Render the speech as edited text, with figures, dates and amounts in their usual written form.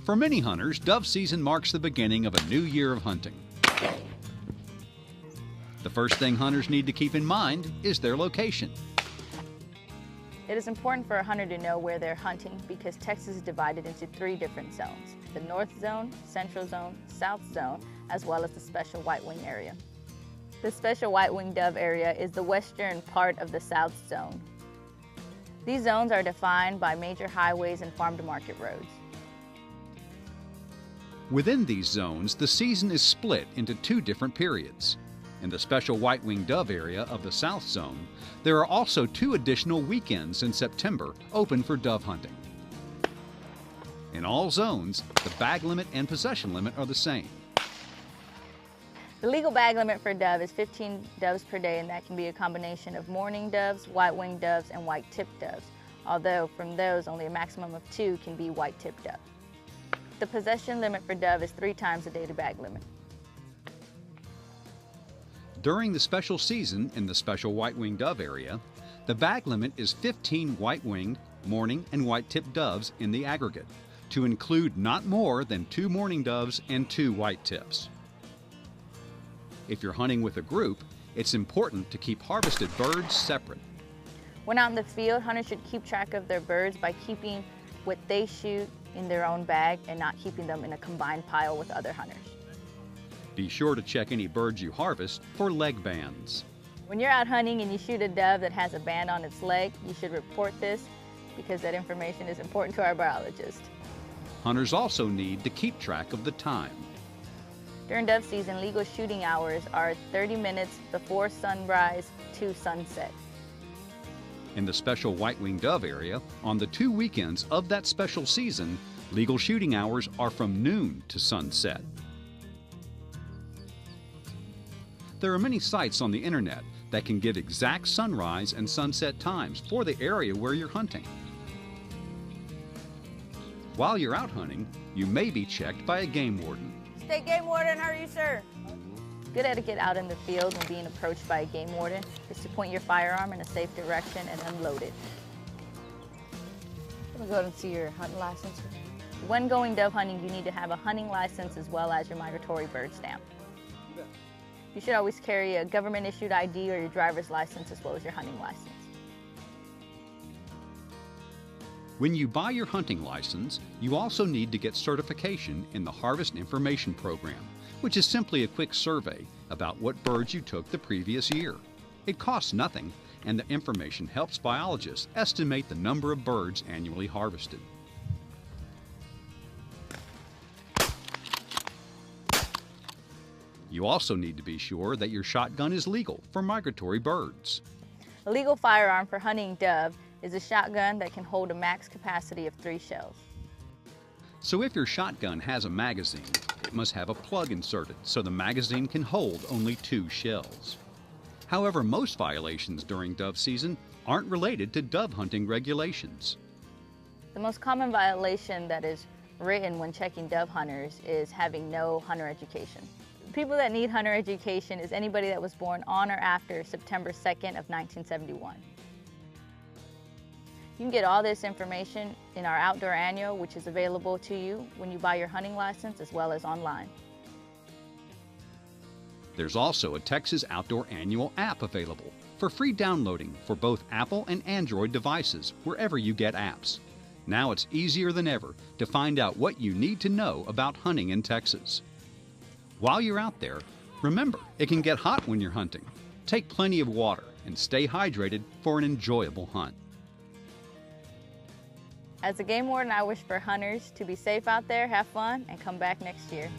For many hunters, dove season marks the beginning of a new year of hunting. The first thing hunters need to keep in mind is their location. It is important for a hunter to know where they're hunting because Texas is divided into 3 different zones: the North Zone, Central Zone, South Zone, as well as the Special White Wing area. The Special White Wing Dove area is the western part of the South Zone. These zones are defined by major highways and farm-to-market roads. Within these zones, the season is split into 2 different periods. In the Special White Wing Dove area of the South Zone, there are also 2 additional weekends in September open for dove hunting. In all zones, the bag limit and possession limit are the same. The legal bag limit for dove is 15 doves per day, and that can be a combination of mourning doves, white-winged doves, and white-tipped doves, although from those only a maximum of 2 can be white-tipped dove. The possession limit for dove is 3 times the daily bag limit. During the special season in the Special White-Winged Dove area, the bag limit is 15 white-winged, mourning, and white-tipped doves in the aggregate, to include not more than 2 mourning doves and 2 white tips. If you're hunting with a group, it's important to keep harvested birds separate. When out in the field, hunters should keep track of their birds by keeping what they shoot in their own bag and not keeping them in a combined pile with other hunters. Be sure to check any birds you harvest for leg bands. When you're out hunting and you shoot a dove that has a band on its leg, you should report this because that information is important to our biologist. Hunters also need to keep track of the time. During dove season, legal shooting hours are 30 minutes before sunrise to sunset. In the Special White-Winged Dove area, on the 2 weekends of that special season, legal shooting hours are from noon to sunset. There are many sites on the internet that can give exact sunrise and sunset times for the area where you're hunting. While you're out hunting, you may be checked by a game warden. State Game Warden, how are you, sir? Good etiquette out in the field when being approached by a game warden is to point your firearm in a safe direction and unload it. Let me go ahead and see your hunting license. When going dove hunting, you need to have a hunting license as well as your migratory bird stamp. You should always carry a government-issued ID or your driver's license as well as your hunting license. When you buy your hunting license, you also need to get certification in the Harvest Information Program, which is simply a quick survey about what birds you took the previous year. It costs nothing, and the information helps biologists estimate the number of birds annually harvested. You also need to be sure that your shotgun is legal for migratory birds. A legal firearm for hunting dove is a shotgun that can hold a max capacity of 3 shells. So if your shotgun has a magazine, it must have a plug inserted so the magazine can hold only 2 shells. However, most violations during dove season aren't related to dove hunting regulations. The most common violation that is written when checking dove hunters is having no hunter education. People that need hunter education is anybody that was born on or after September 2nd of 1971. You can get all this information in our Outdoor Annual, which is available to you when you buy your hunting license as well as online. There's also a Texas Outdoor Annual app available for free downloading for both Apple and Android devices wherever you get apps. Now it's easier than ever to find out what you need to know about hunting in Texas. While you're out there, remember, it can get hot when you're hunting. Take plenty of water and stay hydrated for an enjoyable hunt. As a game warden, I wish for hunters to be safe out there, have fun, and come back next year.